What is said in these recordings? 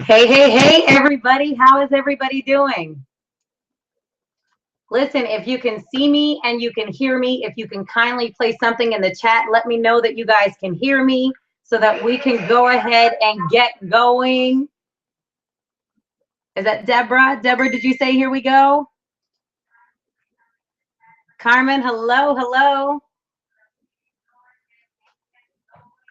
Hey, hey, hey, everybody. How is everybody doing? Listen, if you can see me and you can hear me, if you can kindly place something in the chat, let me know that you guys can hear me so that we can go ahead and get going. Is that Deborah? Deborah, did you say here we go? Carmen, hello, hello.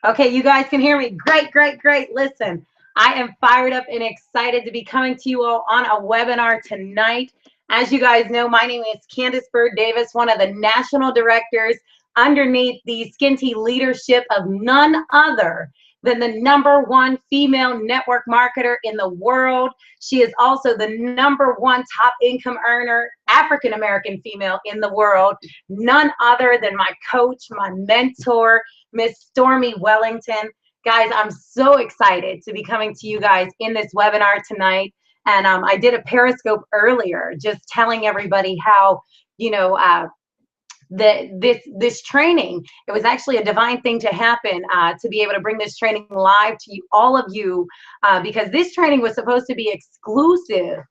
Okay, you guys can hear me. Great, great, great. Listen, I am fired up and excited to be coming to you all on a webinar tonight. As you guys know, my name is Candace Byrd Davis, one of the national directors underneath the Skin Tea leadership of none other than the #1 female network marketer in the world. She is also the #1 top income earner, African-American female in the world. None other than my coach, my mentor, Miss Stormy Wellington. Guys, I'm so excited to be coming to you guys in this webinar tonight. And I did a Periscope earlier, just telling everybody how, you know, this training, it was actually a divine thing to happen, to be able to bring this training live to you, all of you, because this training was supposed to be exclusive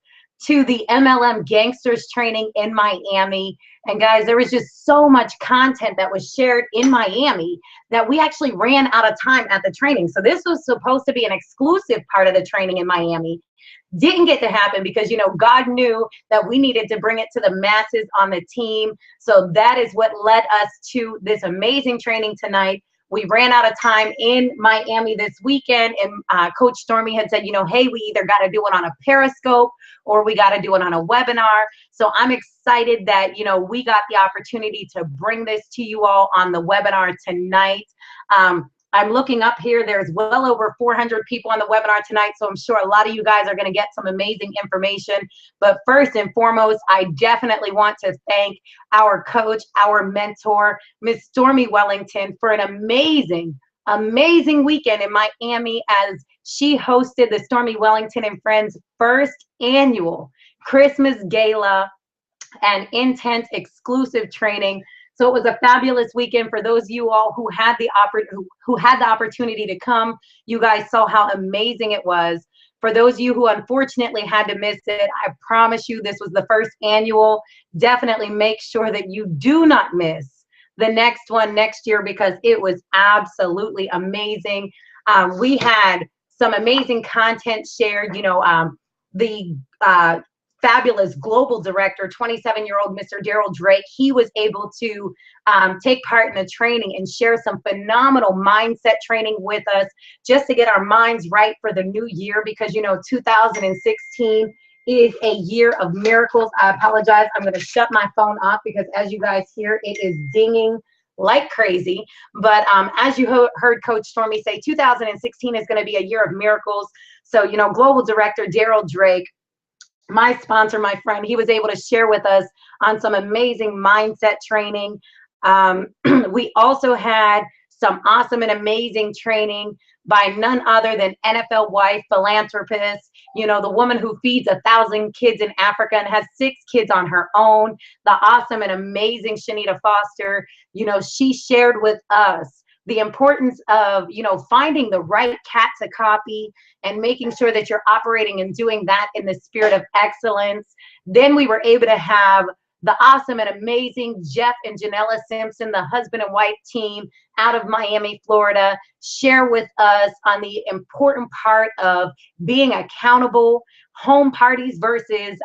to the MLM Gangsters training in Miami. And guys, there was just so much content that was shared in Miami that we actually ran out of time at the training. So this was supposed to be an exclusive part of the training in Miami. Didn't get to happen because, you know, God knew that we needed to bring it to the masses on the team. So that is what led us to this amazing training tonight. We ran out of time in Miami this weekend, and Coach Stormy had said, you know, hey, we either got to do it on a Periscope or we got to do it on a webinar. So I'm excited that, you know, we got the opportunity to bring this to you all on the webinar tonight. I'm looking up here, there's well over 400 people on the webinar tonight, so I'm sure a lot of you guys are going to get some amazing information. But first and foremost, I definitely want to thank our coach, our mentor, Miss Stormy Wellington, for an amazing, amazing weekend in Miami as she hosted the Stormy Wellington and Friends first annual Christmas Gala and intense exclusive training. So it was a fabulous weekend for those of you all who had the opportunity to come. You guys saw how amazing it was. For those of you who unfortunately had to miss it, I promise you this was the first annual. Definitely make sure that you do not miss the next one next year because it was absolutely amazing. We had some amazing content shared. You know, the fabulous global director, 27-year-old Mr. Daryl Drake, he was able to take part in the training and share some phenomenal mindset training with us just to get our minds right for the new year because, you know, 2016 is a year of miracles. I apologize. I'm going to shut my phone off because as you guys hear, it is dinging like crazy. But as you heard Coach Stormy say, 2016 is going to be a year of miracles. So, you know, global director Daryl Drake, my sponsor, my friend, he was able to share with us on some amazing mindset training. We also had some awesome and amazing training by none other than NFL wife, philanthropist, you know, the woman who feeds 1,000 kids in Africa and has 6 kids on her own, the awesome and amazing Shanita Foster. You know, she shared with us the importance of, you know, finding the right cat to copy and making sure that you're operating and doing that in the spirit of excellence. Then we were able to have the awesome and amazing Jeff and Janella Simpson, the husband and wife team out of Miami, Florida, share with us on the important part of being accountable, home parties versus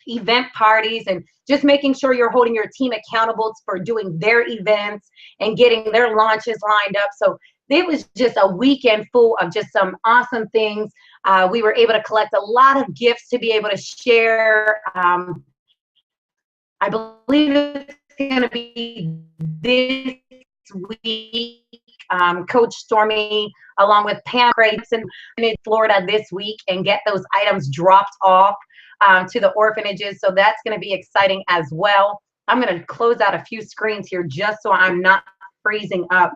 event parties, and just making sure you're holding your team accountable for doing their events and getting their launches lined up. So it was just a weekend full of just some awesome things. We were able to collect a lot of gifts to be able to share. I believe it's going to be this week. Coach Stormy, along with Pam Grayson in Florida this week, and get those items dropped off to the orphanages. So that's going to be exciting as well. I'm going to close out a few screens here just so I'm not freezing up.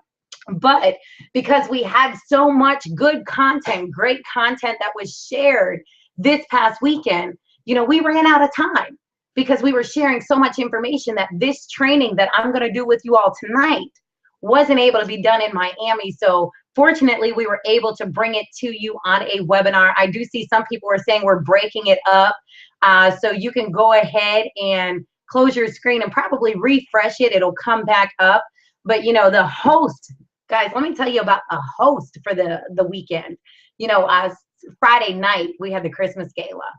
But because we had so much good content, great content that was shared this past weekend, you know, we ran out of time because we were sharing so much information that this training that I'm going to do with you all tonight wasn't able to be done in Miami. So Fortunately, we were able to bring it to you on a webinar. I do see some people are saying we're breaking it up. So you can go ahead and close your screen and probably refresh it. It'll come back up. But, you know, the host, guys, let me tell you about a host for the weekend. You know, Friday night, we had the Christmas gala.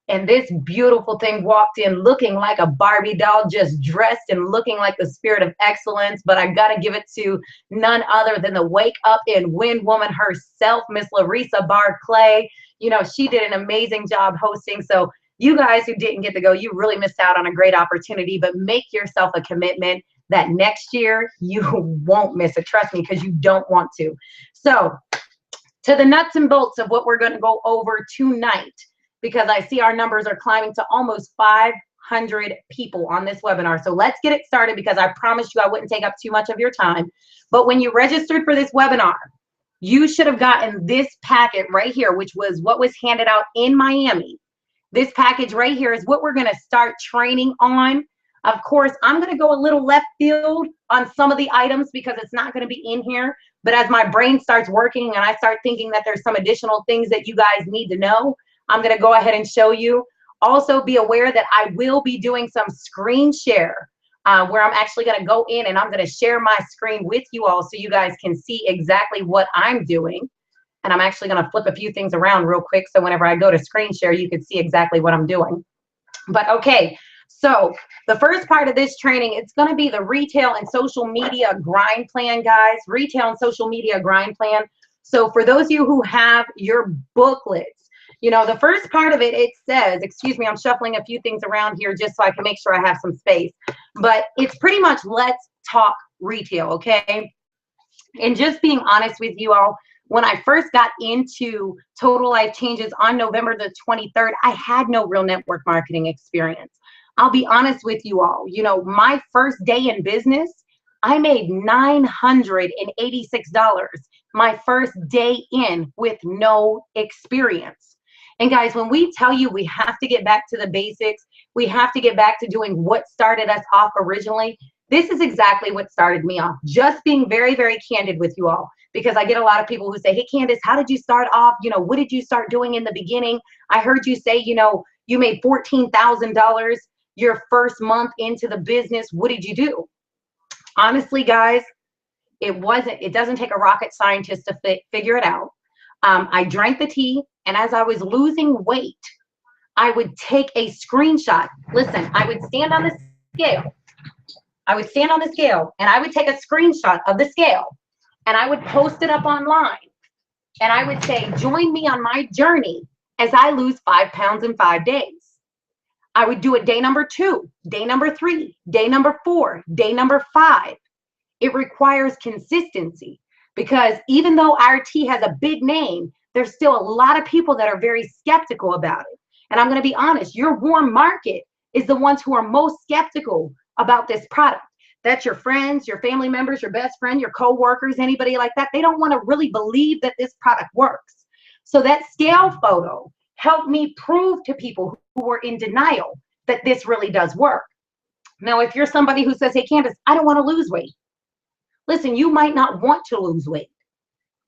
And this beautiful thing walked in looking like a Barbie doll, just dressed and looking like the spirit of excellence. But I got to give it to none other than the Wake Up and Win woman herself, Miss Larissa Barclay. You know, she did an amazing job hosting. So you guys who didn't get to go, you really missed out on a great opportunity. But make yourself a commitment that next year you won't miss it. Trust me, because you don't want to. So to the nuts and bolts of what we're going to go over tonight, because I see our numbers are climbing to almost 500 people on this webinar. So let's get it started, because I promised you I wouldn't take up too much of your time. But when you registered for this webinar, you should have gotten this packet right here, which was what was handed out in Miami. This package right here is what we're going to start training on. Of course, I'm going to go a little left field on some of the items because it's not going to be in here. But as my brain starts working and I start thinking that there's some additional things that you guys need to know, I'm going to go ahead and show you. Also be aware that I will be doing some screen share where I'm actually going to go in and I'm going to share my screen with you all so you guys can see exactly what I'm doing. And I'm actually going to flip a few things around real quick so whenever I go to screen share, you can see exactly what I'm doing. But okay, so the first part of this training, it's going to be the retail and social media grind plan, guys. Retail and social media grind plan. So for those of you who have your booklets, you know, the first part of it, it says, excuse me, I'm shuffling a few things around here just so I can make sure I have some space. But it's pretty much let's talk retail, okay? And just being honest with you all, when I first got into Total Life Changes on November the 23rd, I had no real network marketing experience. I'll be honest with you all, you know, my first day in business, I made $986 my first day in with no experience. And guys, when we tell you we have to get back to the basics, we have to get back to doing what started us off originally, this is exactly what started me off. Just being very, very candid with you all, because I get a lot of people who say, hey, Candace, how did you start off? You know, what did you start doing in the beginning? I heard you say, you know, you made $14,000 your first month into the business. What did you do? Honestly, guys, it doesn't take a rocket scientist to figure it out. I drank the tea, and as I was losing weight, I would take a screenshot. Listen, I would stand on the scale. I would stand on the scale, and I would take a screenshot of the scale, and I would post it up online. And I would say, join me on my journey as I lose 5 pounds in 5 days. I would do it day number 2, day number 3, day number 4, day number 5. It requires consistency, because even though our tea has a big name, there's still a lot of people that are very skeptical about it. And I'm going to be honest, your warm market is the ones who are most skeptical about this product. That's your friends, your family members, your best friend, your co-workers, anybody like that. They don't want to really believe that this product works. So that scale photo helped me prove to people who were in denial that this really does work. Now, if you're somebody who says, hey, Candace, I don't want to lose weight. Listen, you might not want to lose weight.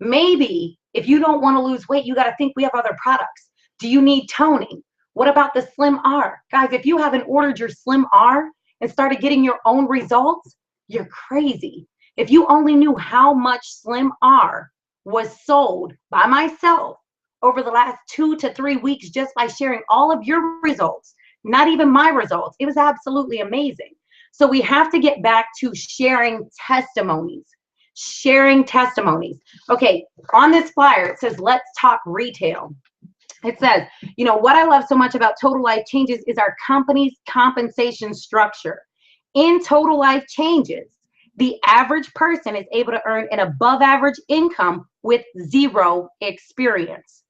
Maybe if you don't want to lose weight, you got to think we have other products. Do you need toning? What about the Slim R? Guys, if you haven't ordered your Slim R and started getting your own results, you're crazy. If you only knew how much Slim R was sold by myself over the last 2 to 3 weeks just by sharing all of your results, not even my results, it was absolutely amazing. So we have to get back to sharing testimonies. Sharing testimonies. Okay, on this flyer, it says, let's talk retail. It says, you know, what I love so much about Total Life Changes is our company's compensation structure. In Total Life Changes, the average person is able to earn an above average income with 0 experience.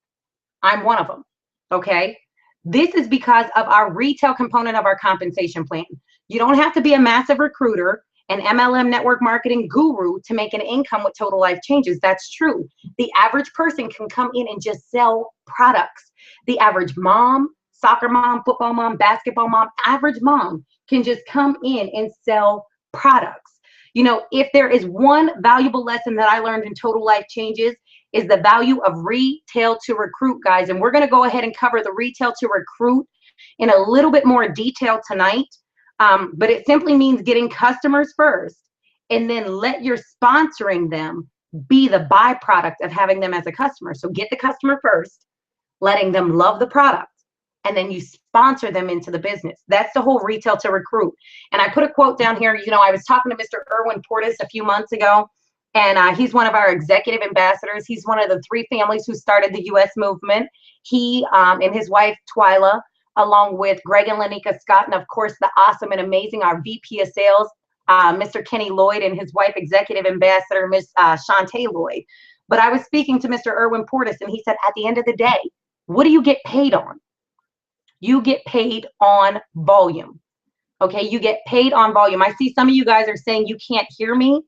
I'm one of them, okay? This is because of our retail component of our compensation plan. You don't have to be a massive recruiter, an MLM network marketing guru to make an income with Total Life Changes. That's true. The average person can come in and just sell products. The average mom, soccer mom, football mom, basketball mom, average mom can just come in and sell products. You know, if there is one valuable lesson that I learned in Total Life Changes, is the value of retail to recruit, guys. And we're going to go ahead and cover the retail to recruit in a little bit more detail tonight. But it simply means getting customers first and then let your sponsoring them be the byproduct of having them as a customer. So get the customer first, letting them love the product, and then you sponsor them into the business. That's the whole retail to recruit. And I put a quote down here. You know, I was talking to Mr. Erwin Portis a few months ago, and he's one of our executive ambassadors. He's one of the 3 families who started the U.S. movement. He and his wife, Twyla, along with Greg and Lanika Scott, and of course, the awesome and amazing, our VP of Sales, Mr. Kenny Lloyd, and his wife, executive ambassador, Miss Shantae Lloyd. But I was speaking to Mr. Erwin Portis, and he said, at the end of the day, what do you get paid on? You get paid on volume. Okay, you get paid on volume. I see some of you guys are saying you can't hear me.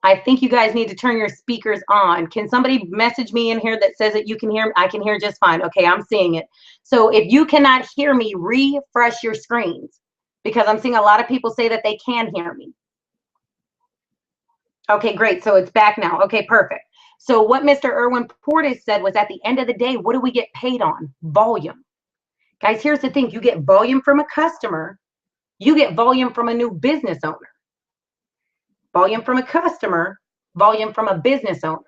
I think you guys need to turn your speakers on. Can somebody message me in here that says that you can hear me? I can hear just fine. Okay, I'm seeing it. So if you cannot hear me, refresh your screens, because I'm seeing a lot of people say that they can hear me. Okay, great. So it's back now. Okay, perfect. So what Mr. Erwin Portis said was, at the end of the day, what do we get paid on? Volume. Guys, here's the thing. You get volume from a customer. You get volume from a new business owner. Volume from a customer, volume from a business owner.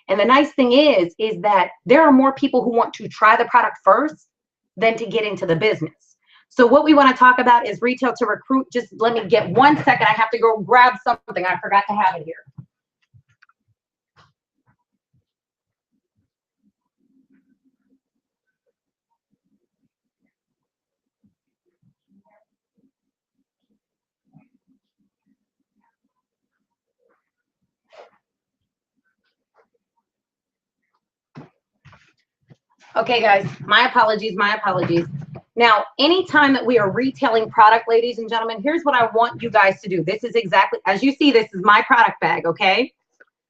And the nice thing is that there are more people who want to try the product first than to get into the business. So what we want to talk about is retail to recruit. Just let me get 1 second. I have to go grab something. I forgot to have it here. Okay, guys, my apologies, my apologies. Now, anytime that we are retailing product, ladies and gentlemen, here's what I want you guys to do. This is exactly, as you see, this is my product bag, okay?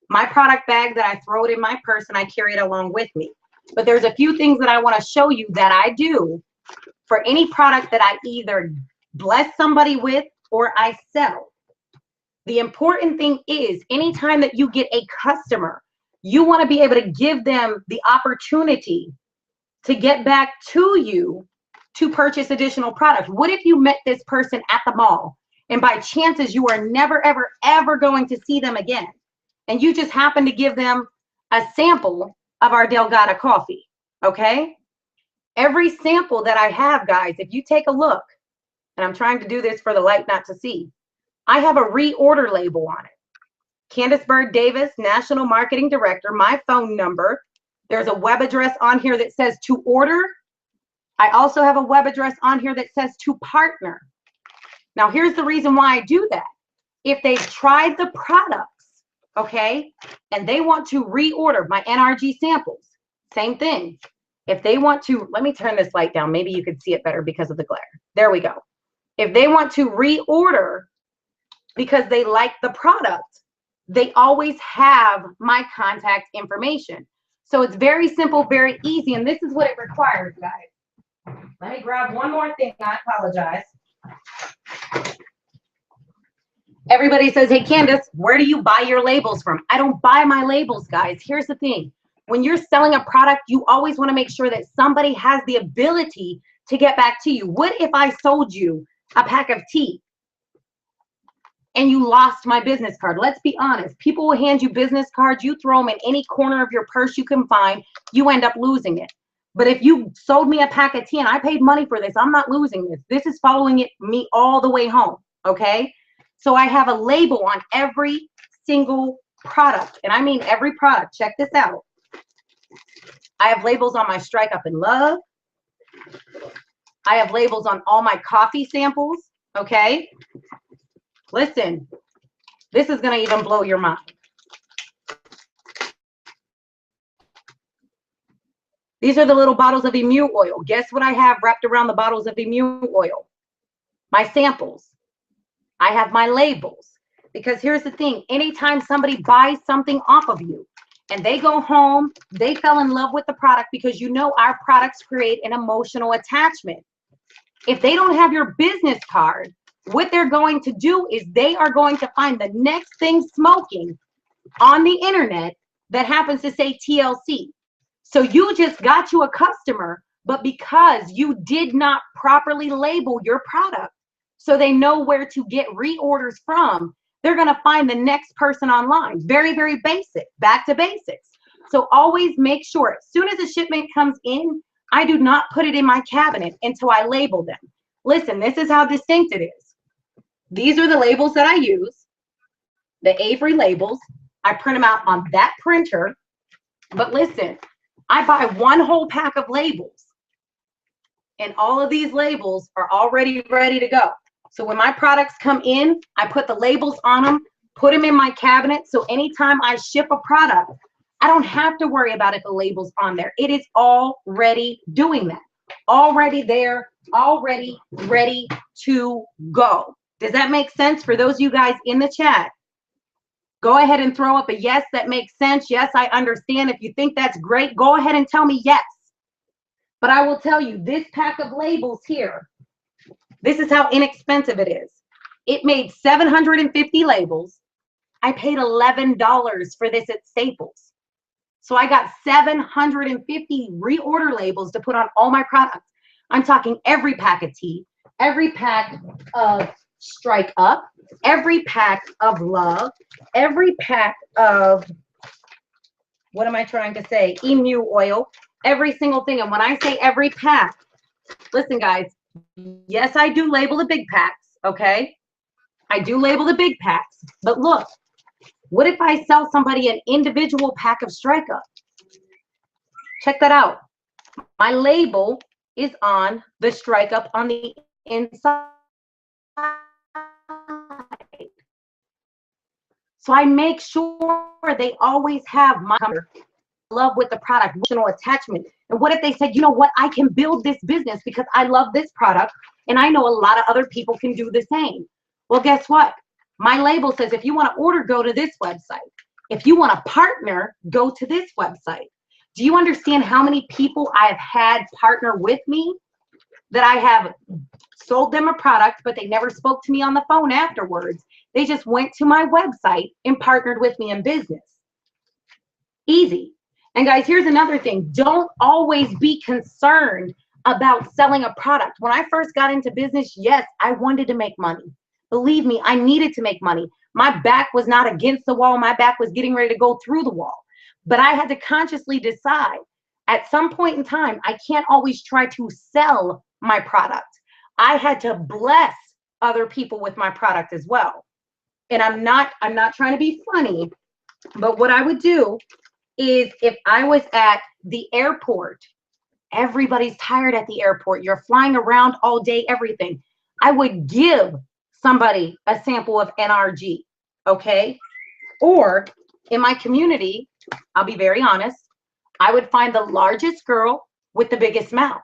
My product bag that I throw it in my purse and I carry it along with me. But there's a few things that I want to show you that I do for any product that I either bless somebody with or I sell. The important thing is, anytime that you get a customer, you want to be able to give them the opportunity to get back to you to purchase additional products. What if you met this person at the mall and by chances you are never, ever, ever going to see them again, and you just happen to give them a sample of our Delgada coffee, okay? Every sample that I have, guys, if you take a look, and I'm trying to do this for the light not to see, I have a reorder label on it. Candace Byrd Davis, National Marketing Director, my phone number. There's a web address on here that says to order. I also have a web address on here that says to partner. Now, here's the reason why I do that. If they've tried the products, okay, and they want to reorder my NRG samples, same thing. If they want to, let me turn this light down. Maybe you could see it better because of the glare. There we go. If they want to reorder because they like the product, they always have my contact information. So it's very simple, very easy, and this is what it requires, guys. Let me grab one more thing. I apologize. Everybody says, hey, Candace, where do you buy your labels from? I don't buy my labels, guys. Here's the thing. When you're selling a product, you always want to make sure that somebody has the ability to get back to you. What if I sold you a pack of tea and you lost my business card? Let's be honest. People will hand you business cards. You throw them in any corner of your purse you can find. You end up losing it. But if you sold me a pack of tea and I paid money for this, I'm not losing this. This is following me all the way home, okay? So I have a label on every single product, and I mean every product. Check this out. I have labels on my Strike Up in Love. I have labels on all my coffee samples, okay? Listen, this is going to even blow your mind. These are the little bottles of Emu oil. Guess what I have wrapped around the bottles of Emu oil? My samples. I have my labels. Because here's the thing. Anytime somebody buys something off of you and they go home, they fell in love with the product, because you know our products create an emotional attachment. If they don't have your business card, what they're going to do is they are going to find the next thing smoking on the internet that happens to say TLC. So you just got you a customer, but because you did not properly label your product so they know where to get reorders from, they're going to find the next person online. Very, very basic, back to basics. So always make sure as soon as a shipment comes in, I do not put it in my cabinet until I label them. Listen, this is how distinct it is. These are the labels that I use, the Avery labels. I print them out on that printer. But listen, I buy one whole pack of labels, and all of these labels are already ready to go. So when my products come in, I put the labels on them, put them in my cabinet. So anytime I ship a product, I don't have to worry about if the label's on there. It is already doing that. Already there, already ready to go. Does that make sense for those of you guys in the chat? Go ahead and throw up a yes, that makes sense. Yes, I understand. If you think that's great, go ahead and tell me yes. But I will tell you, this pack of labels here, this is how inexpensive it is. It made 750 labels. I paid $11 for this at Staples. So I got 750 reorder labels to put on all my products. I'm talking every pack of tea, every pack of Strike Up, every pack of Love, every pack of, what am I trying to say? Emu oil, every single thing. And when I say every pack, listen guys, yes, I do label the big packs, okay? I do label the big packs, but look, what if I sell somebody an individual pack of Strike Up? Check that out. My label is on the Strike Up on the inside. So I make sure they always have my love with the product, emotional attachment. And what if they said, you know what, I can build this business because I love this product and I know a lot of other people can do the same. Well, guess what? My label says, if you want to order, go to this website. If you want to partner, go to this website. Do you understand how many people I have had partner with me that I have sold them a product, but they never spoke to me on the phone afterwards? They just went to my website and partnered with me in business. Easy. And guys, here's another thing. Don't always be concerned about selling a product. When I first got into business, yes, I wanted to make money. Believe me, I needed to make money. My back was not against the wall. My back was getting ready to go through the wall. But I had to consciously decide at some point in time, I can't always try to sell my product. I had to bless other people with my product as well. And I'm not trying to be funny, but what I would do is if I was at the airport, everybody's tired at the airport. You're flying around all day, everything. I would give somebody a sample of NRG, okay? Or in my community, I'll be very honest, I would find the largest girl with the biggest mouth.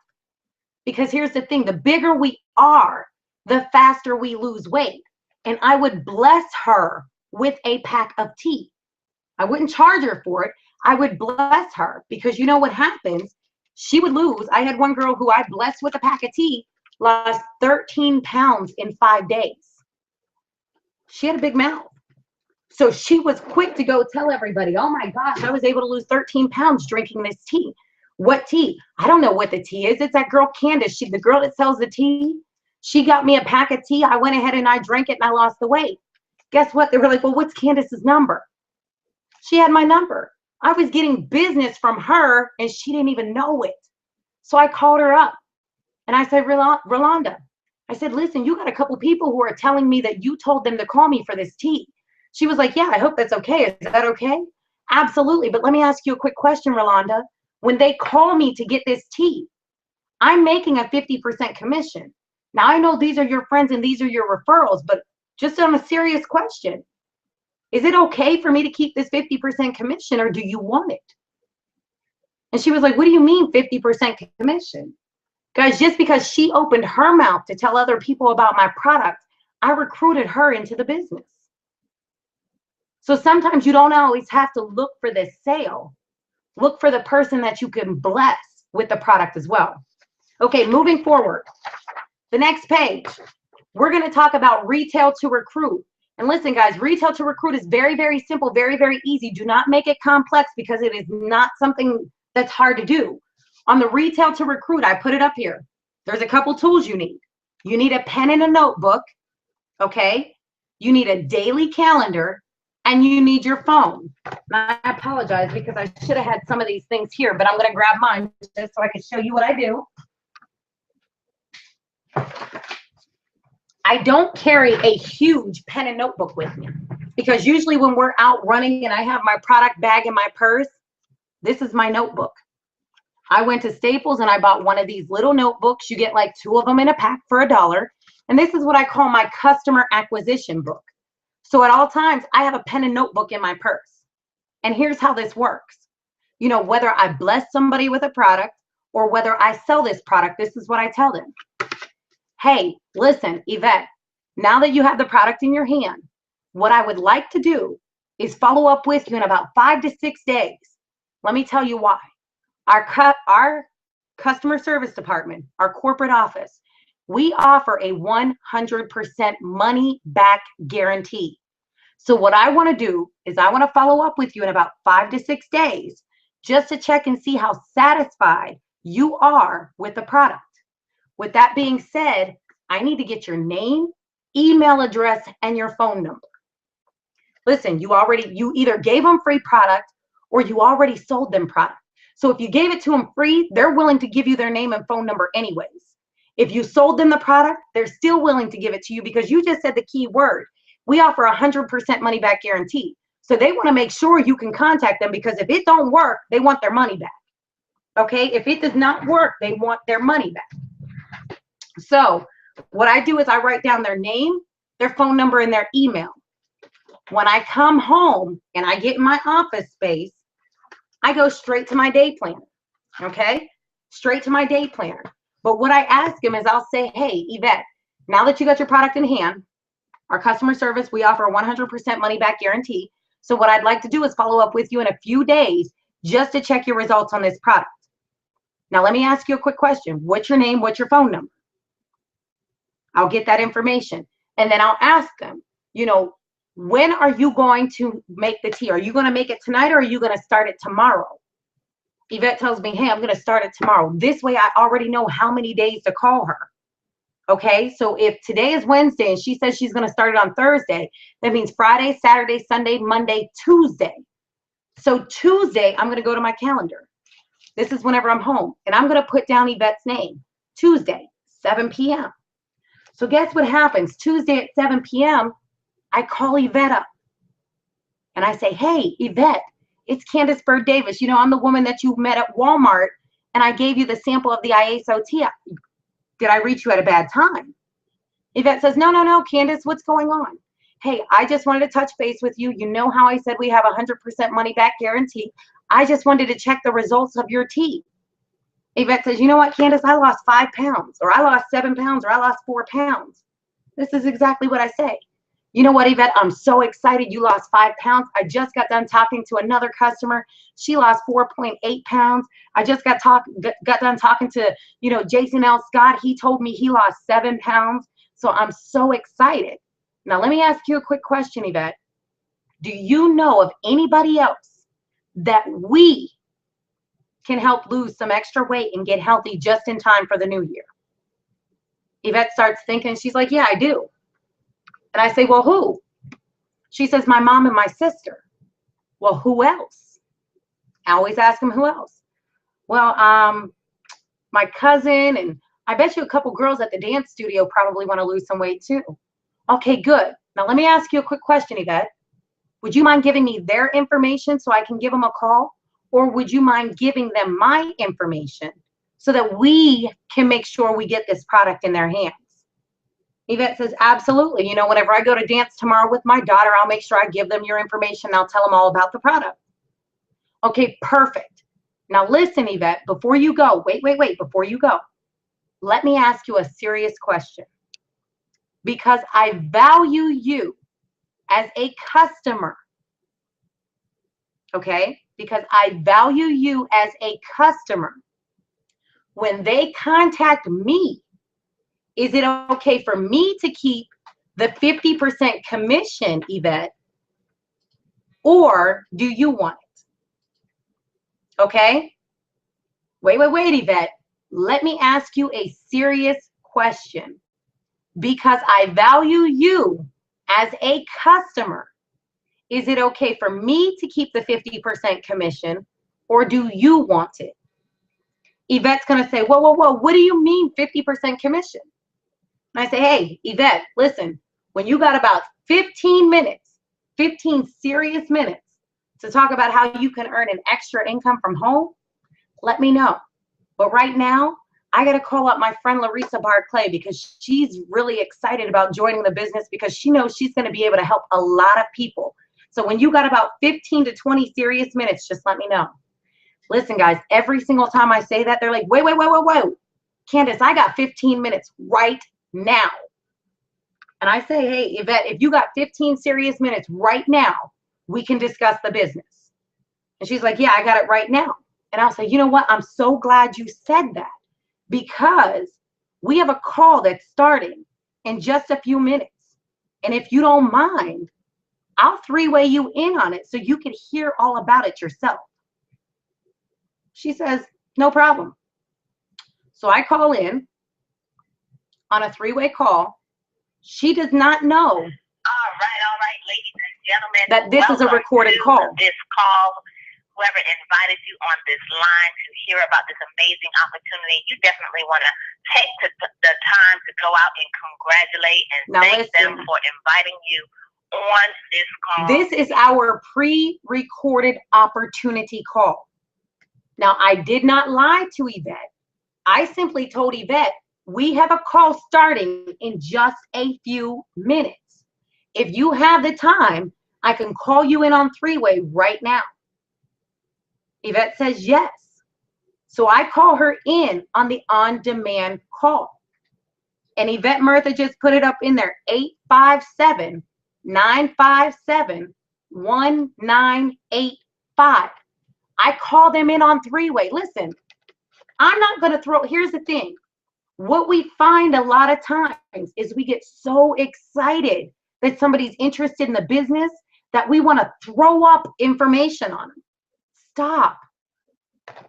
Because here's the thing, the bigger we are, the faster we lose weight. And I would bless her with a pack of tea. I wouldn't charge her for it. I would bless her because you know what happens? She would lose. I had one girl who I blessed with a pack of tea, lost 13 pounds in 5 days. She had a big mouth. So she was quick to go tell everybody, oh my gosh, I was able to lose 13 pounds drinking this tea. What tea? I don't know what the tea is. It's that girl Candace. The girl that sells the tea. She got me a pack of tea. I went ahead and I drank it and I lost the weight. Guess what? They were like, well, what's Candace's number? She had my number. I was getting business from her and she didn't even know it. So I called her up and I said, Rolanda, I said, listen, you got a couple people who are telling me that you told them to call me for this tea. She was like, yeah, I hope that's okay. Is that okay? Absolutely. But let me ask you a quick question, Rolanda. When they call me to get this tea, I'm making a 50% commission. Now, I know these are your friends and these are your referrals, but just on a serious question, is it okay for me to keep this 50% commission or do you want it? And she was like, what do you mean 50% commission? Guys, just because she opened her mouth to tell other people about my product, I recruited her into the business. So sometimes you don't always have to look for the sale. Look for the person that you can bless with the product as well. Okay, moving forward. The next page. We're going to talk about retail to recruit. And listen, guys, retail to recruit is very, very simple, very, very easy. Do not make it complex because it is not something that's hard to do. On the retail to recruit, I put it up here. There's a couple tools you need. You need a pen and a notebook, okay? You need a daily calendar, and you need your phone. And I apologize because I should have had some of these things here, but I'm going to grab mine just so I can show you what I do. I don't carry a huge pen and notebook with me because usually when we're out running and I have my product bag in my purse, this is my notebook. I went to Staples and I bought one of these little notebooks. You get like 2 of them in a pack for $1. And this is what I call my customer acquisition book. So at all times, I have a pen and notebook in my purse. And here's how this works. You know, whether I bless somebody with a product or whether I sell this product, this is what I tell them. Hey, listen, Yvette, now that you have the product in your hand, what I would like to do is follow up with you in about 5 to 6 days. Let me tell you why. Our customer service department, our corporate office, we offer a 100% money back guarantee. So what I want to do is I want to follow up with you in about 5 to 6 days just to check and see how satisfied you are with the product. With that being said, I need to get your name, email address, and your phone number. Listen, you either gave them free product or you already sold them product. So if you gave it to them free, they're willing to give you their name and phone number anyways. If you sold them the product, they're still willing to give it to you because you just said the key word. We offer 100% money back guarantee. So they want to make sure you can contact them because if it don't work, they want their money back. Okay? If it does not work, they want their money back. So what I do is I write down their name, their phone number, and their email. When I come home and I get in my office space, I go straight to my day planner, okay? Straight to my day planner. But what I ask them is I'll say, hey, Yvette, now that you got your product in hand, our customer service, we offer a 100% money back guarantee. So what I'd like to do is follow up with you in a few days just to check your results on this product. Now, let me ask you a quick question. What's your name? What's your phone number? I'll get that information. And then I'll ask them, you know, when are you going to make the tea? Are you going to make it tonight or are you going to start it tomorrow? Yvette tells me, hey, I'm going to start it tomorrow. This way I already know how many days to call her. Okay, so if today is Wednesday and she says she's going to start it on Thursday, that means Friday, Saturday, Sunday, Monday, Tuesday. So Tuesday, I'm going to go to my calendar. This is whenever I'm home. And I'm going to put down Yvette's name. Tuesday, 7 p.m. So guess what happens? Tuesday at 7 p.m., I call Yvette up and I say, hey, Yvette, it's Candace Byrd Davis. You know, I'm the woman that you met at Walmart and I gave you the sample of the ISO tea. Did I reach you at a bad time? Yvette says, no, Candace, what's going on? Hey, I just wanted to touch base with you. You know how I said we have 100% money back guarantee. I just wanted to check the results of your tea. Yvette says, you know what, Candace, I lost 5 pounds, or I lost 7 pounds, or I lost 4 pounds. This is exactly what I say. You know what, Yvette, I'm so excited you lost 5 pounds. I just got done talking to another customer. She lost 4.8 pounds. I just got done talking to, you know, Jason L. Scott. He told me he lost 7 pounds. So I'm so excited. Now, let me ask you a quick question, Yvette. Do you know of anybody else that we can help lose some extra weight and get healthy just in time for the new year? Yvette starts thinking. She's like, yeah, I do. And I say, well, who? She says, my mom and my sister. Well, who else? I always ask them, who else? Well, my cousin, and I bet you a couple girls at the dance studio probably want to lose some weight too. Okay, good. Now let me ask you a quick question, Yvette. Would you mind giving me their information so I can give them a call? Or would you mind giving them my information so that we can make sure we get this product in their hands? Yvette says, absolutely. You know, whenever I go to dance tomorrow with my daughter, I'll make sure I give them your information. I'll tell them all about the product. Okay, perfect. Now listen, Yvette, before you go, wait, before you go, let me ask you a serious question. Because I value you as a customer, okay? Because I value you as a customer. When they contact me, Is it okay for me to keep the 50% commission, Yvette, or do you want it? Okay? Wait, Yvette. Let me ask you a serious question. Because I value you as a customer, is it okay for me to keep the 50% commission, or do you want it? Yvette's going to say, whoa, what do you mean 50% commission? And I say, hey, Yvette, listen, when you got about 15 minutes, 15 serious minutes to talk about how you can earn an extra income from home, let me know. But right now, I got to call up my friend Larissa Barclay because she's really excited about joining the business because she knows she's going to be able to help a lot of people. So when you got about 15 to 20 serious minutes, just let me know. Listen, guys, every single time I say that, they're like, wait. Candace, I got 15 minutes right now. And I say, hey, Yvette, if you got 15 serious minutes right now, we can discuss the business. And she's like, yeah, I got it right now. And I'll say, you know what? I'm so glad you said that because we have a call that's starting in just a few minutes. And if you don't mind, I'll three-way you in on it so you can hear all about it yourself. She says, no problem. So I call in on a three-way call. She does not know. All right, ladies and gentlemen. That this is a recorded call. This call, whoever invited you on this line to hear about this amazing opportunity, you definitely want to take the time to go out and congratulate and thank them for inviting you on this call. This is our pre-recorded opportunity call. Now, I did not lie to Yvette. I simply told Yvette, we have a call starting in just a few minutes. If you have the time, I can call you in on three-way right now. Yvette says yes. So I call her in on the on-demand call. And Yvette Murtha just put it up in there, 857-957-1985. I call them in on three-way. Listen, I'm not going to here's the thing. What we find a lot of times is we get so excited that somebody's interested in the business that we want to throw up information on them. Stop.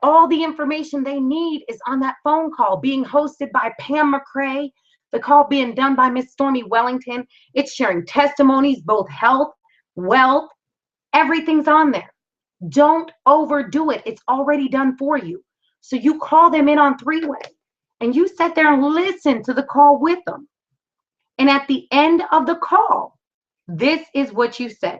All the information they need is on that phone call being hosted by Pam McCrae, the call being done by Miss Stormy Wellington. It's sharing testimonies, both health, wealth, everything's on there. Don't overdo it. It's already done for you. So you call them in on three-way and you sit there and listen to the call with them. And at the end of the call, this is what you say.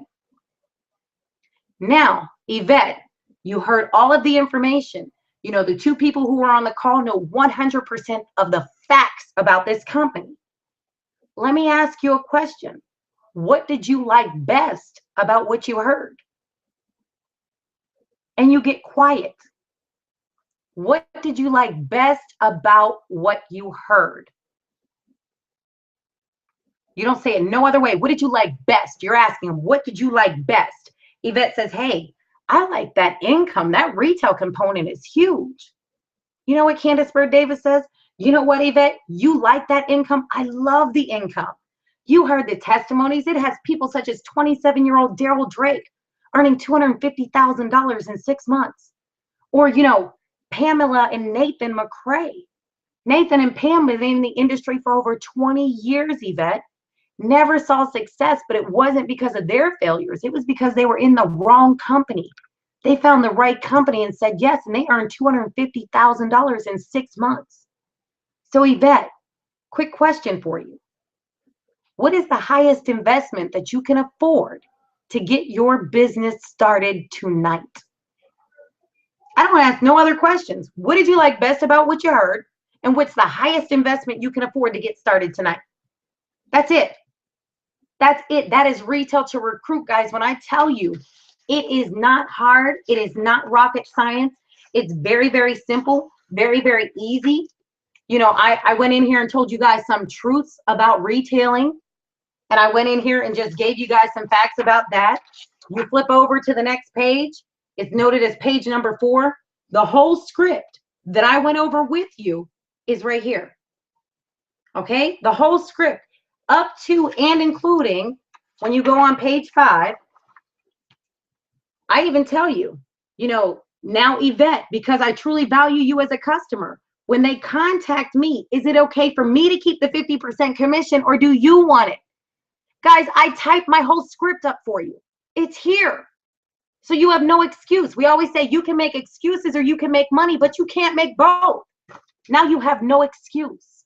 Now, Yvette, you heard all of the information. You know, the two people who were on the call know 100% of the facts about this company. Let me ask you a question. What did you like best about what you heard? And you get quiet. What did you like best about what you heard? You don't say it no other way. What did you like best? You're asking them, what did you like best? Yvette says, hey, I like that income. That retail component is huge. You know what Candace Byrd Davis says? You know what, Yvette? You like that income? I love the income. You heard the testimonies. It has people such as 27-year-old Daryl Drake earning $250,000 in 6 months. Or, you know, Pamela and Nathan McCrae. Nathan and Pam have been in the industry for over 20 years, Yvette. Never saw success, but it wasn't because of their failures. It was because they were in the wrong company. They found the right company and said yes, and they earned $250,000 in 6 months. So Yvette, quick question for you. What is the highest investment that you can afford to get your business started tonight? I don't ask no other questions. What did you like best about what you heard? And what's the highest investment you can afford to get started tonight? That's it. That's it. That is retail to recruit, guys. When I tell you, it is not hard. It is not rocket science. It's very, very simple, very, very easy. You know, I went in here and told you guys some truths about retailing. And I went in here and just gave you guys some facts about that. You flip over to the next page. It's noted as page number 4. The whole script that I went over with you is right here. Okay, the whole script up to and including when you go on page 5. I even tell you, now Yvette, because I truly value you as a customer, when they contact me, is it okay for me to keep the 50% commission or do you want it? Guys, I typed my whole script up for you. It's here. So you have no excuse. We always say you can make excuses or you can make money, but you can't make both. Now you have no excuse.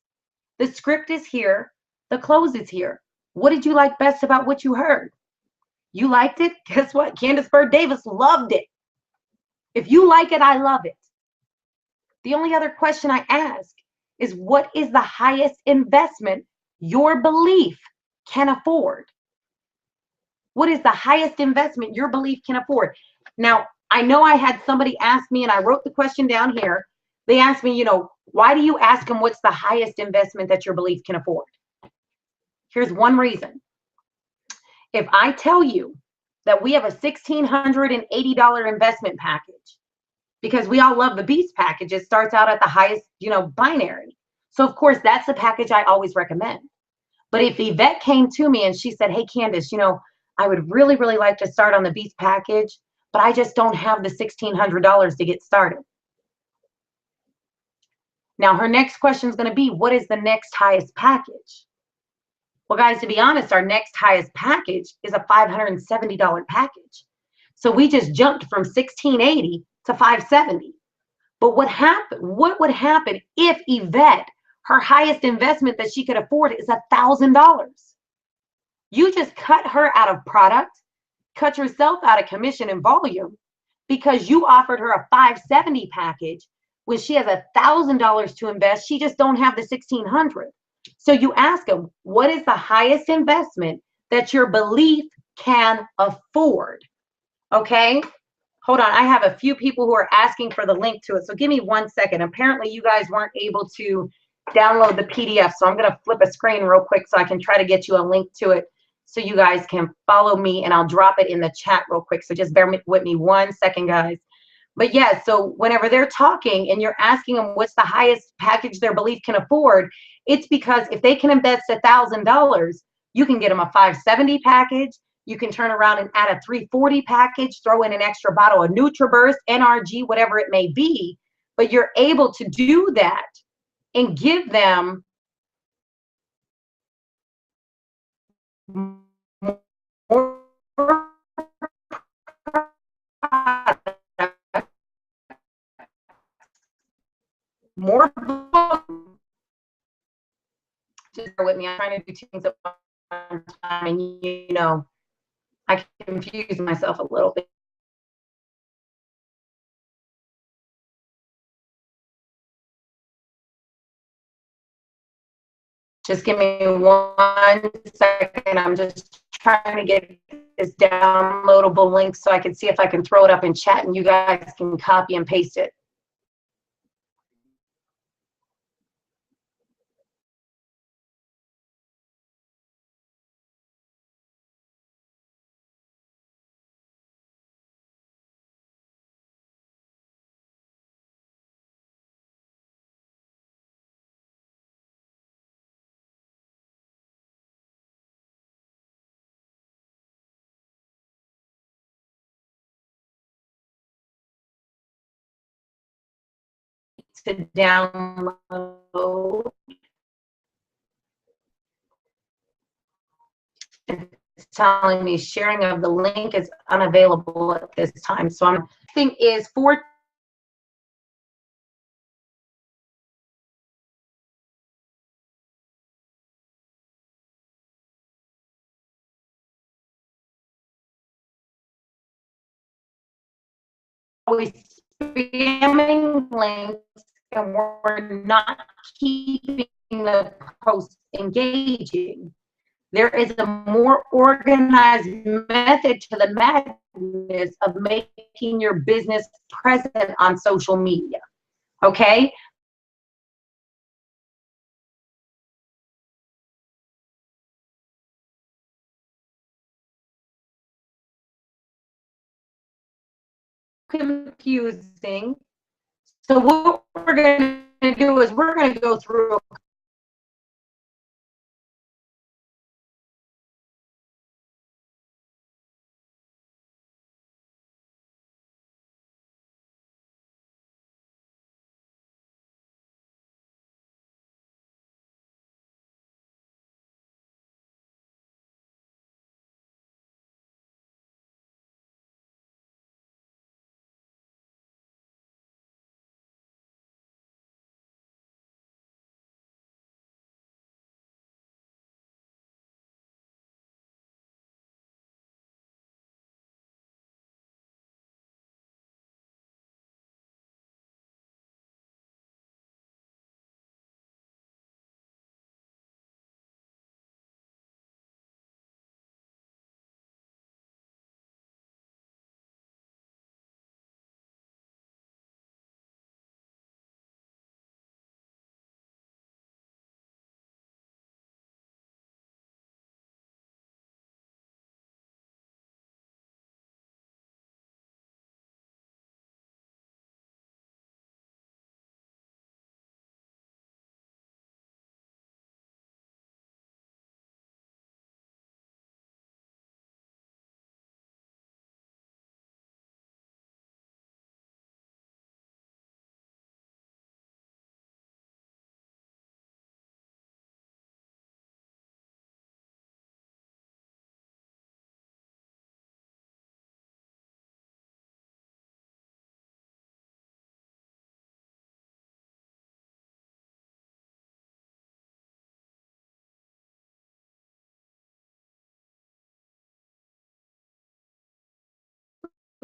The script is here. The close is here. What did you like best about what you heard? You liked it? Guess what? Candace Byrd Davis loved it. If you like it, I love it. The only other question I ask is, what is the highest investment your belief can afford? What is the highest investment your belief can afford? Now, I know I had somebody ask me, and I wrote the question down here. They asked me, why do you ask them what's the highest investment that your belief can afford? Here's one reason. If I tell you that we have a $1,680 investment package, because we all love the Beast package, it starts out at the highest, binary. So of course, that's the package I always recommend. But if Yvette came to me and she said, hey, Candace, I would really, really like to start on the Beast package, but I just don't have the $1,600 to get started. Now, her next question is going to be, what is the next highest package? Well, guys, to be honest, our next highest package is a $570 package. So we just jumped from $1,680 to $570. But what would happen if Yvette, her highest investment that she could afford is $1,000? You just cut her out of product, cut yourself out of commission and volume because you offered her a $570 package when she has $1,000 to invest. She just don't have the $1,600. So you ask them, what is the highest investment that your belief can afford? Okay. Hold on. I have a few people who are asking for the link to it. So give me 1 second. Apparently you guys weren't able to download the PDF. So I'm going to flip a screen real quick so I can try to get you a link to it so you guys can follow me, and I'll drop it in the chat real quick. So just bear with me 1 second, guys. But yeah, so whenever they're talking and you're asking them what's the highest package their belief can afford, it's because if they can invest $1,000, you can get them a $570 package. You can turn around and add a $340 package, throw in an extra bottle of NutriBurst, NRG, whatever it may be. But you're able to do that and give them more just bear with me. I'm trying to do 2 things at one time, and I confuse myself a little bit. Just give me 1 second. I'm just trying to get this downloadable link so I can see if I can throw it up in chat and you guys can copy and paste it. To download. It's telling me sharing of the link is unavailable at this time. So I'm thinking is for always spamming links, and we're not keeping the posts engaging. There is a more organized method to the madness of making your business present on social media. Okay? Confusing. So what we're going to do is we're going to go through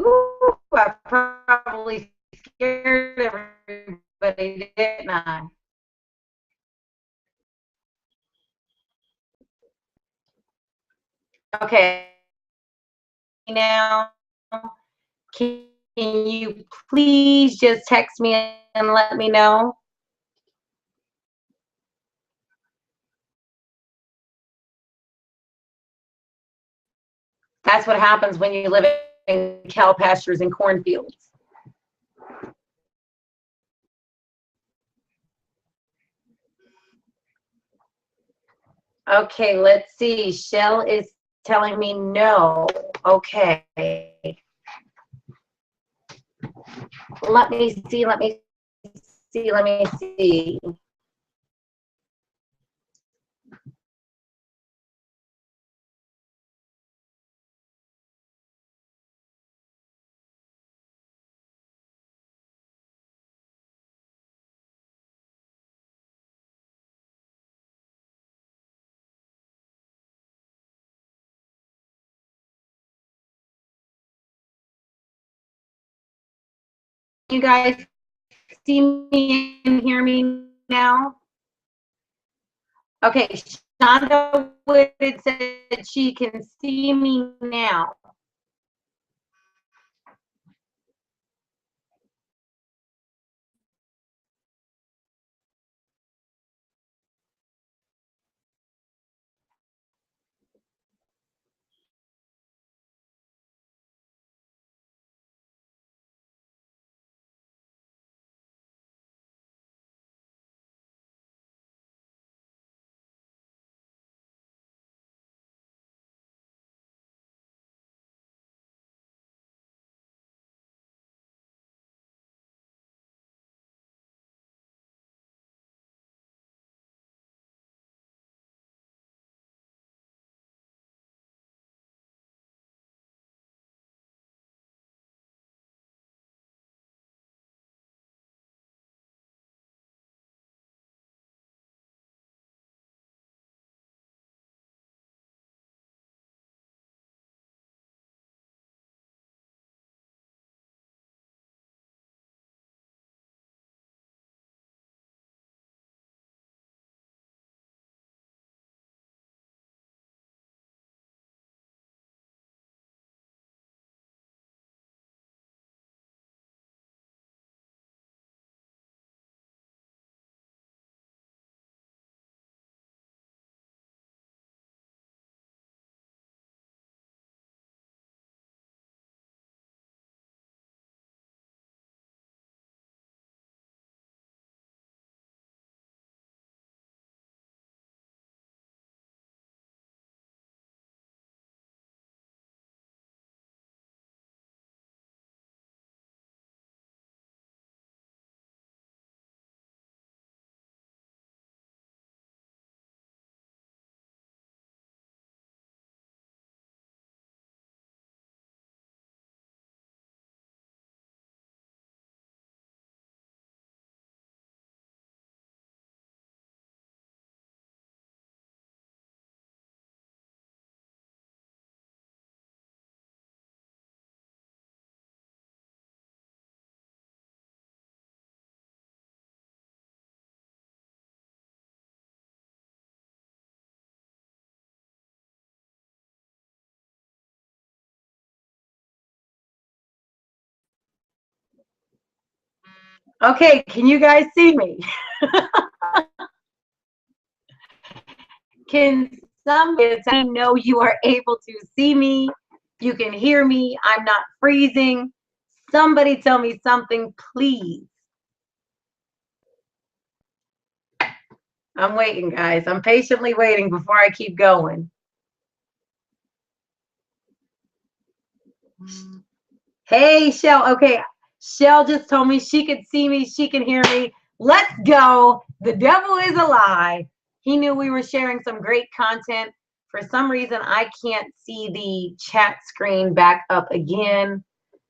Ooh, I probably scared everybody, didn't I? Okay, now, can you please just text me and let me know? That's what happens when you live in cow pastures and cornfields. Okay, let's see. Shell is telling me no. Okay. Let me see, let me see, let me see. You guys see me and hear me now? Okay, Shonda Wood said she can see me now. Okay, can you guys see me? Can somebody let me know you are able to see me? You can hear me. I'm not freezing. Somebody tell me something, please. I'm waiting, guys. I'm patiently waiting before I keep going. Hey, Shell. Okay, Shell just told me she could see me. She can hear me. Let's go. The devil is a lie. He knew we were sharing some great content. For some reason, I can't see the chat screen back up again.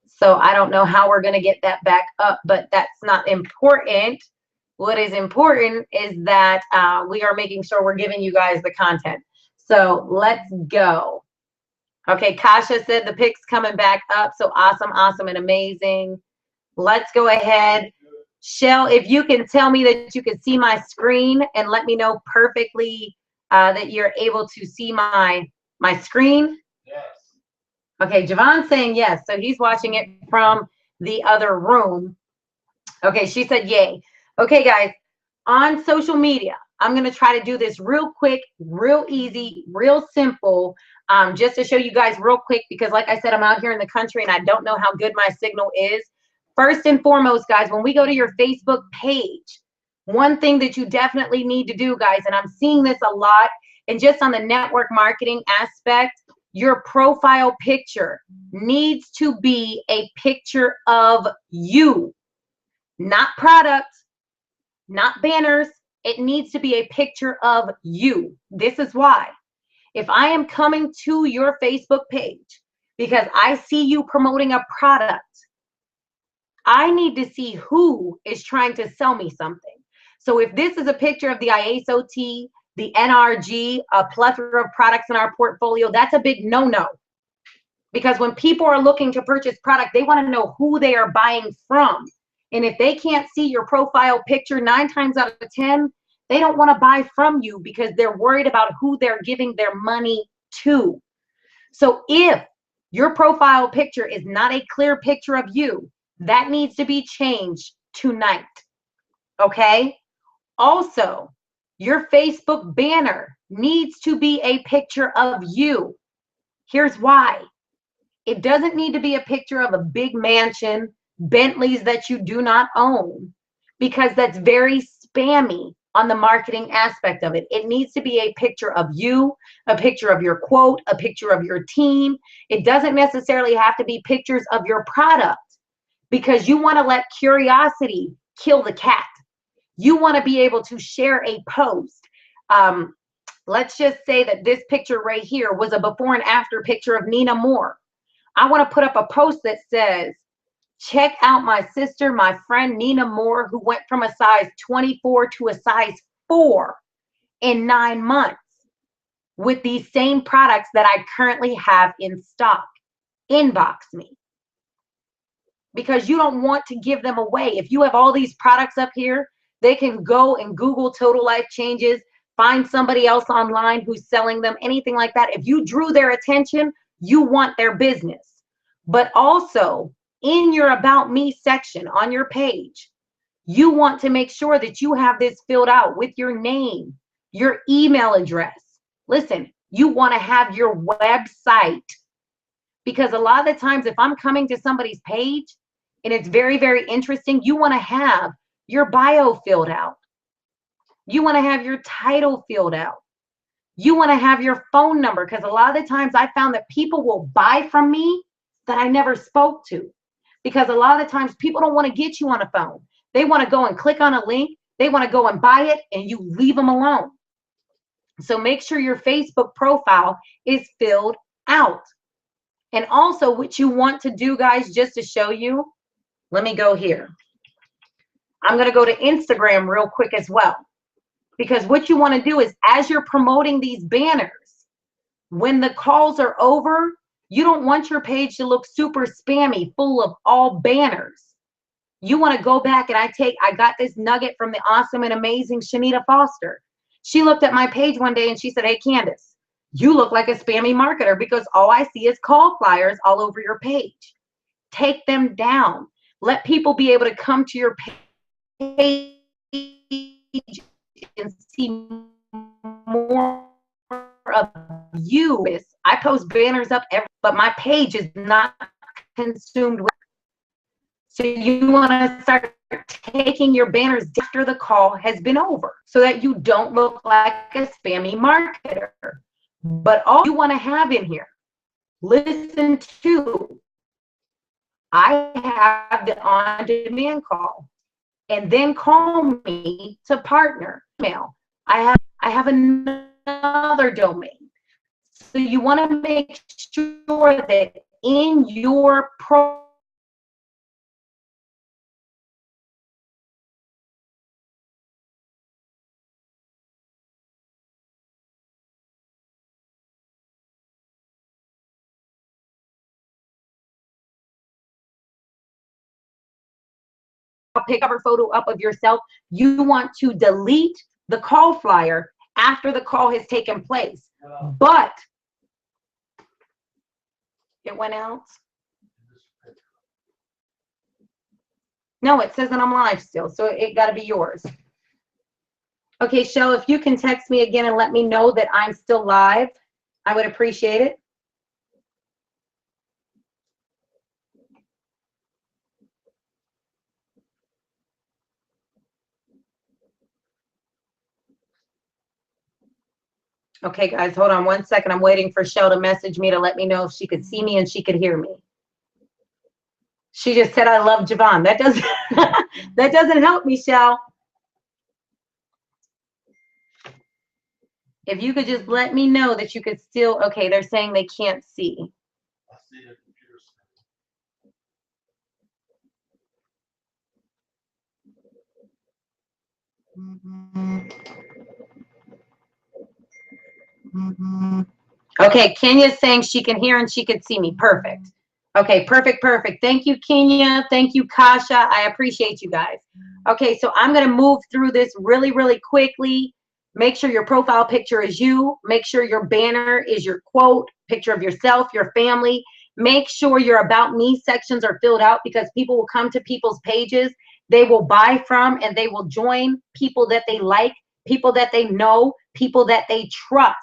So I don't know how we're going to get that back up, but that's not important. What is important is that we are making sure we're giving you guys the content. So let's go. Okay, Kasha said the pic's coming back up. So awesome, awesome, and amazing. Let's go ahead. Shell, if you can tell me that you can see my screen and let me know perfectly that you're able to see my screen. Yes. Okay, Javon's saying yes. So he's watching it from the other room. Okay, she said yay. Okay, guys, on social media, I'm going to try to do this real quick, real easy, real simple, just to show you guys real quick, because like I said, I'm out here in the country and I don't know how good my signal is. First and foremost, guys, when we go to your Facebook page, one thing that you definitely need to do, guys, and I'm seeing this a lot, and just on the network marketing aspect, your profile picture needs to be a picture of you, not products, not banners. It needs to be a picture of you. This is why. If I am coming to your Facebook page because I see you promoting a product, I need to see who is trying to sell me something. So if this is a picture of the IASOT, the NRG, a plethora of products in our portfolio, that's a big no-no. Because when people are looking to purchase product, they want to know who they are buying from. And if they can't see your profile picture 9 times out of 10, they don't want to buy from you because they're worried about who they're giving their money to. So if your profile picture is not a clear picture of you, that needs to be changed tonight. Okay? Also, your Facebook banner needs to be a picture of you. Here's why. It doesn't need to be a picture of a big mansion, Bentleys that you do not own, because that's very spammy on the marketing aspect of it. It needs to be a picture of you, a picture of your quote, a picture of your team. It doesn't necessarily have to be pictures of your product, because you want to let curiosity kill the cat. You want to be able to share a post. Let's just say that this picture right here was a before and after picture of Nina Moore. I want to put up a post that says, check out my sister, my friend Nina Moore, who went from a size 24 to a size 4 in 9 months with these same products that I currently have in stock. Inbox me. Because you don't want to give them away. If you have all these products up here, they can go and Google Total Life Changes, find somebody else online who's selling them, anything like that. If you drew their attention, you want their business. But also in your About Me section on your page, you want to make sure that you have this filled out with your name, your email address. Listen, you want to have your website, because a lot of the times if I'm coming to somebody's page and it's very, very interesting, you want to have your bio filled out. You want to have your title filled out. You want to have your phone number, because a lot of the times I found that people will buy from me that I never spoke to, because a lot of the times people don't want to get you on a phone. They want to go and click on a link. They want to go and buy it and you leave them alone. So make sure your Facebook profile is filled out. And also what you want to do, guys, just to show you, let me go here. I'm going to go to Instagram real quick as well. Because what you want to do is, as you're promoting these banners, when the calls are over, you don't want your page to look super spammy, full of all banners. You want to go back, and I got this nugget from the awesome and amazing Shanita Foster. She looked at my page one day and she said, hey, Candace, you look like a spammy marketer because all I see is call flyers all over your page. Take them down. Let people be able to come to your page and see more of you. I post banners up but my page is not consumed with. So you want to start taking your banners after the call has been over, so that you don't look like a spammy marketer. But all you want to have in here, listen to, I have the on-demand call, and then call me to partner. Email. I have another domain. So you want to make sure that in your pick cover photo up of yourself. You want to delete the call flyer after the call has taken place. But it went out. No, it says that I'm live still, so it got to be yours. Okay, Shell, if you can text me again and let me know that I'm still live, I would appreciate it. Okay, guys, hold on 1 second. I'm waiting for Shell to message me to let me know if she could see me and she could hear me. She just said, I love Javon. That doesn't, that doesn't help me, Shell. If you could just let me know that you could still, okay, they're saying they can't see. I see the computer screen. Okay, Kenya's saying she can hear and she could see me. Perfect. Okay, perfect, perfect. Thank you, Kenya. Thank you, Kasha. I appreciate you guys. Okay, so I'm going to move through this really, really quickly. Make sure your profile picture is you. Make sure your banner is your quote, picture of yourself, your family. Make sure your About Me sections are filled out, because people will come to people's pages. They will buy from and they will join people that they like, people that they know, people that they trust.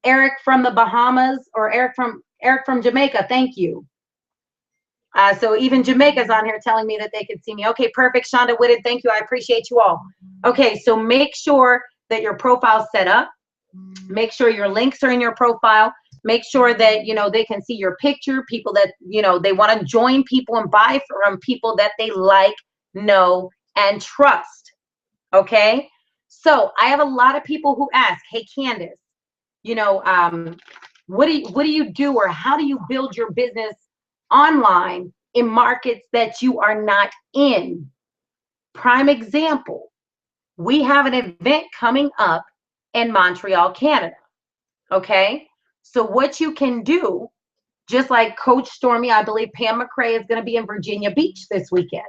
Eric from the Bahamas, or Eric from Jamaica, thank you. So even Jamaica's on here telling me that they could see me. Okay, perfect. Shonda Whitted, thank you. I appreciate you all. Okay, so make sure that your profile's set up. Make sure your links are in your profile. Make sure that, you know, they can see your picture, people that, you know, they want to join people and buy from people that they like, know, and trust. Okay, so I have a lot of people who ask, hey, Candace, you know, what do you do, or how do you build your business online in markets that you are not in? Prime example, we have an event coming up in Montreal, Canada. Okay, so what you can do, just like Coach Stormy, I believe Pam McCrae is going to be in Virginia Beach this weekend.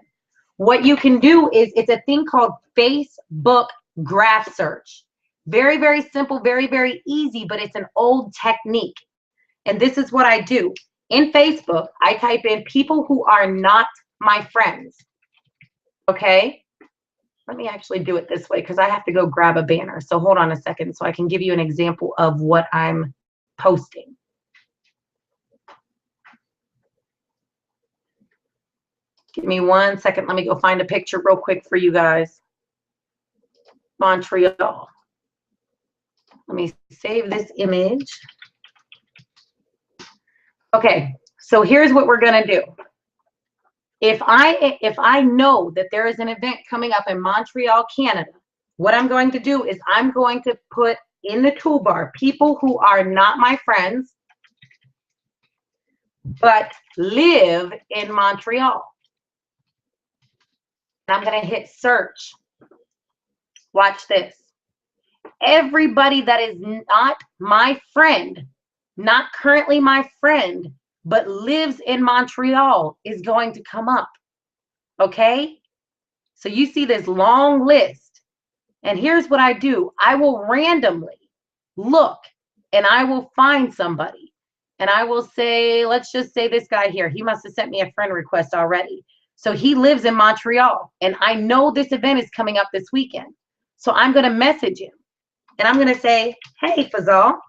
What you can do is, it's a thing called Facebook graph search. Very, very simple, very, very easy, but it's an old technique. And this is what I do. In Facebook, I type in people who are not my friends. Okay? Let me actually do it this way, because I have to go grab a banner. So hold on a second so I can give you an example of what I'm posting. Give me 1 second. Let me go find a picture real quick for you guys. Montreal. Let me save this image. Okay, so here's what we're going to do. If I know that there is an event coming up in Montreal, Canada, what I'm going to do is I'm going to put in the toolbar people who are not my friends but live in Montreal. And I'm going to hit search. Watch this. Everybody that is not my friend, not currently my friend, but lives in Montreal is going to come up. Okay? So you see this long list. And here's what I do. I will randomly look and I will find somebody. And I will say, let's just say this guy here. He must have sent me a friend request already. So he lives in Montreal. And I know this event is coming up this weekend. So I'm going to message him. And I'm going to say, hey, Fazal,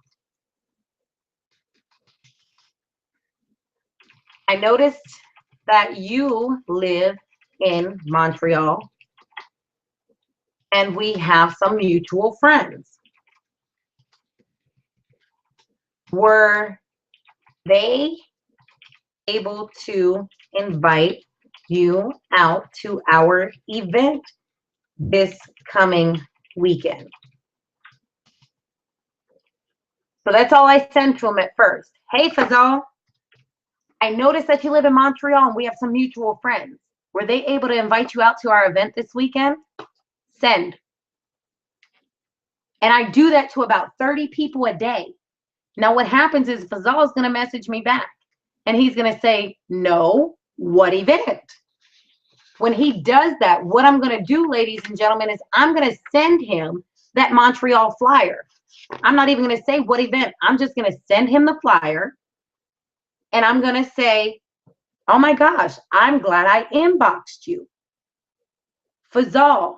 I noticed that you live in Montreal and we have some mutual friends. Were they able to invite you out to our event this coming weekend? So that's all I sent to him at first. Hey, Fazal, I noticed that you live in Montreal and we have some mutual friends. Were they able to invite you out to our event this weekend? Send. And I do that to about 30 people a day. Now what happens is Fazal is going to message me back and he's going to say, no, what event? When he does that, what I'm going to do, ladies and gentlemen, is I'm going to send him that Montreal flyer. I'm not even going to say what event. I'm just going to send him the flyer. And I'm going to say, oh my gosh, I'm glad I inboxed you. Fazal,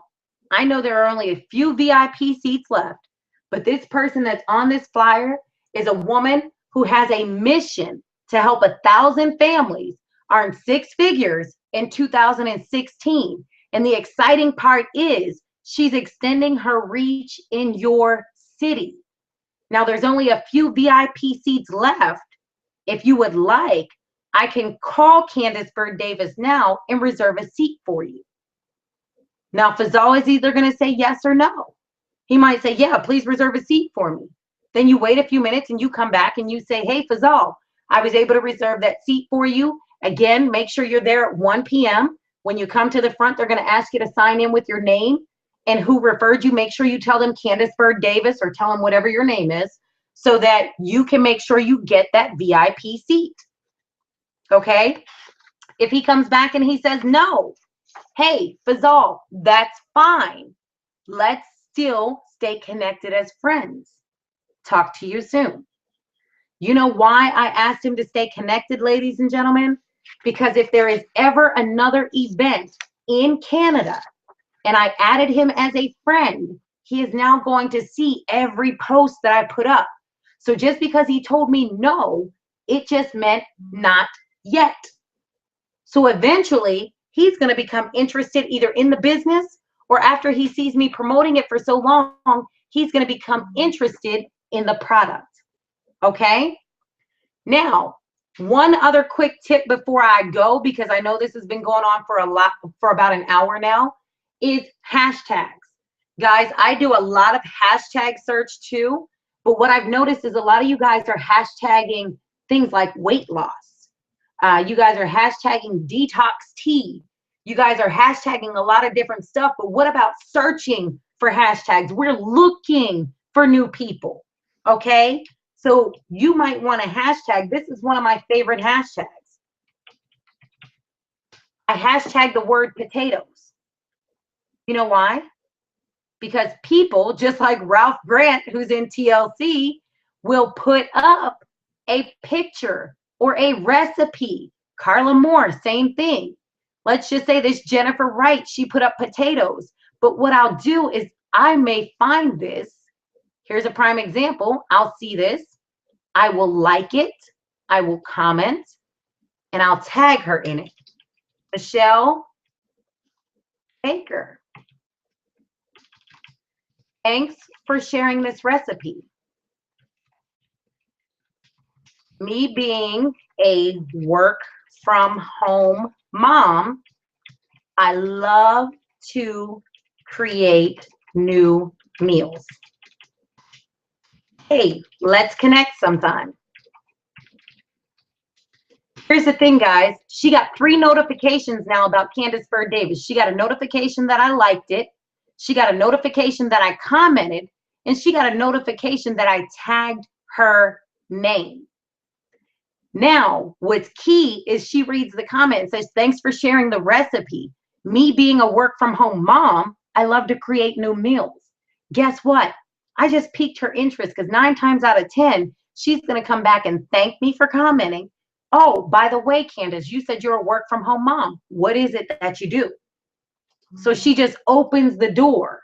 I know there are only a few VIP seats left, but this person that's on this flyer is a woman who has a mission to help 1,000 families earn 6 figures in 2016. And the exciting part is she's extending her reach in your city. Now, there's only a few VIP seats left. If you would like, I can call Candace Byrd Davis now and reserve a seat for you. Now, Fazal is either going to say yes or no. He might say, yeah, please reserve a seat for me. Then you wait a few minutes and you come back and you say, hey, Fazal, I was able to reserve that seat for you. Again, make sure you're there at 1 p.m. When you come to the front, they're going to ask you to sign in with your name and who referred you. Make sure you tell them Candace Byrd Davis or tell them whatever your name is so that you can make sure you get that VIP seat. Okay? If he comes back and he says no, hey, Fazal, that's fine. Let's still stay connected as friends. Talk to you soon. You know why I asked him to stay connected, ladies and gentlemen? Because if there is ever another event in Canada and I added him as a friend, he is now going to see every post that I put up. So just because he told me no, it just meant not yet. So eventually, he's going to become interested either in the business or after he sees me promoting it for so long, he's going to become interested in the product. Okay? Now, one other quick tip before I go, because I know this has been going on for about an hour now, is hashtags. Guys, I do a lot of hashtag search too, but what I've noticed is a lot of you guys are hashtagging things like weight loss. You guys are hashtagging detox tea. You guys are hashtagging a lot of different stuff, but what about searching for hashtags? We're looking for new people, okay? So you might want to hashtag. This is one of my favorite hashtags. I hashtag the word potatoes. You know why? Because people, just like Ralph Grant, who's in TLC, will put up a picture or a recipe. Carla Moore, same thing. Let's just say this Jennifer Wright, she put up potatoes. But what I'll do is I may find this. Here's a prime example. I'll see this. I will like it. I will comment. And I'll tag her in it. Michelle Baker. Thanks for sharing this recipe. Me being a work from home mom, I love to create new meals. Hey, let's connect sometime. Here's the thing, guys. She got 3 notifications now about Candace Byrd Davis. She got a notification that I liked it. She got a notification that I commented. And she got a notification that I tagged her name. Now, what's key is she reads the comment and says, thanks for sharing the recipe. Me being a work from home mom, I love to create new meals. Guess what? I just piqued her interest because 9 times out of 10, she's going to come back and thank me for commenting. Oh, by the way, Candace, you said you're a work from home mom. What is it that you do? So she just opens the door.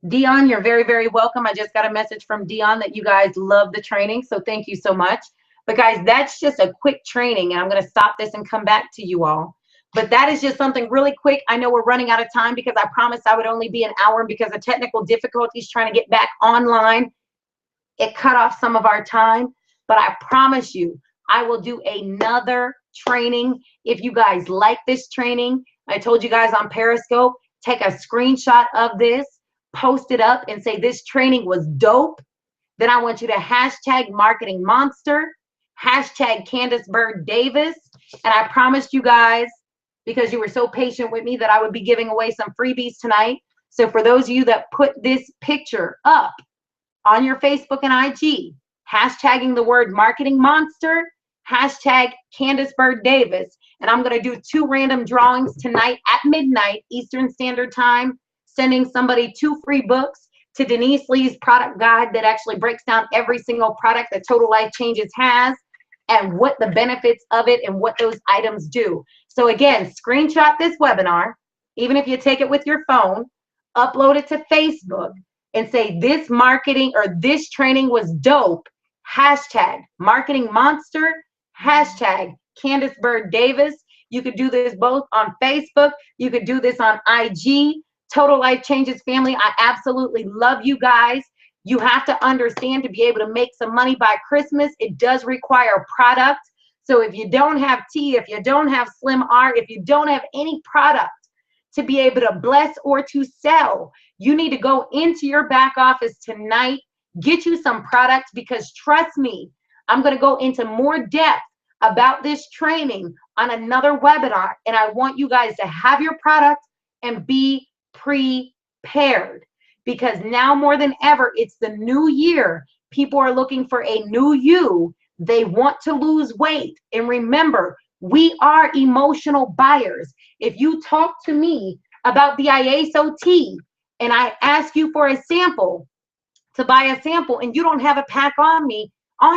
Dion, you're very, very welcome. I just got a message from Dion that you guys love the training. So thank you so much. But guys, that's just a quick training. And I'm going to stop this and come back to you all. But that is just something really quick. I know we're running out of time because I promised I would only be an hour because of technical difficulties trying to get back online. It cut off some of our time. But I promise you, I will do another training. If you guys like this training, I told you guys on Periscope, take a screenshot of this, post it up and say this training was dope. Then I want you to hashtag marketing monster, hashtag Candace Byrd Davis. And I promised you guys, because you were so patient with me, that I would be giving away some freebies tonight. So for those of you that put this picture up on your Facebook and IG, hashtagging the word marketing monster, hashtag Candace Byrd Davis, And I'm going to do 2 random drawings tonight at midnight Eastern Standard Time, sending somebody 2 free books to Denise Lee's product guide that actually breaks down every single product that Total Life Changes has and what the benefits of it and what those items do. So again, screenshot this webinar, even if you take it with your phone, upload it to Facebook and say this marketing or this training was dope, hashtag marketing monster, hashtag Candace Byrd Davis. You could do this both on Facebook. You could do this on IG. Total Life Changes family, I absolutely love you guys. You have to understand, to be able to make some money by Christmas, it does require product. So if you don't have tea, if you don't have Slim R, if you don't have any product to be able to bless or to sell, you need to go into your back office tonight, get you some products, because trust me, I'm going to go into more depth about this training on another webinar, and I want you guys to have your product and be prepared, because now more than ever, it's the new year. People are looking for a new you. They want to lose weight. And remember, we are emotional buyers. If you talk to me about the IASO tea and I ask you for a sample, to buy a sample, and you don't have a pack on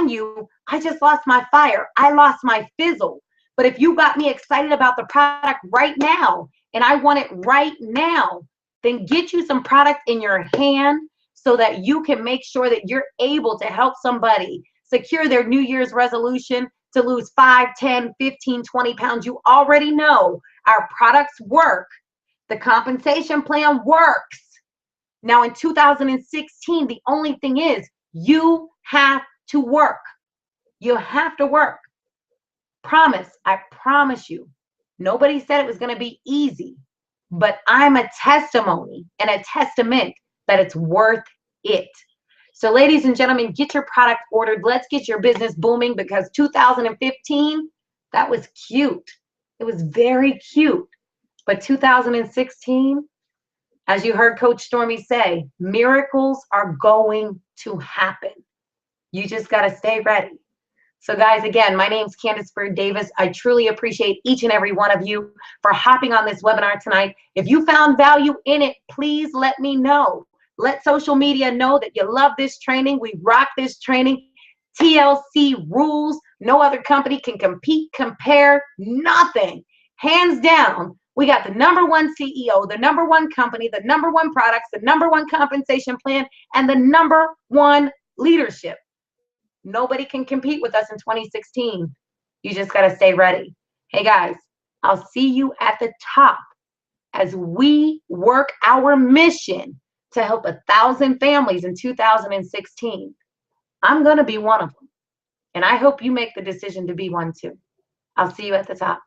you, I just lost my fire. I lost my fizzle. But if you got me excited about the product right now and I want it right now, then get you some product in your hand so that you can make sure that you're able to help somebody secure their New Year's resolution to lose 5, 10, 15, 20 pounds. You already know our products work. The compensation plan works. Now in 2016, the only thing is you have to work. You have to work. Promise, I promise you. Nobody said it was going to be easy, but I'm a testimony and a testament that it's worth it. So ladies and gentlemen, get your product ordered. Let's get your business booming, because 2015, that was cute. It was very cute. But 2016, as you heard Coach Stormy say, miracles are going to happen. You just got to stay ready. So guys, again, my name's Candace Byrd Davis. I truly appreciate each and every one of you for hopping on this webinar tonight. If you found value in it, please let me know. Let social media know that you love this training. We rock this training. TLC rules. No other company can compete, compare, nothing. Hands down, we got the #1 CEO, the #1 company, the #1 products, the #1 compensation plan, and the #1 leadership. Nobody can compete with us in 2016. You just got to stay ready. Hey guys, I'll see you at the top as we work our mission to help 1,000 families in 2016. I'm going to be one of them. And I hope you make the decision to be one too. I'll see you at the top.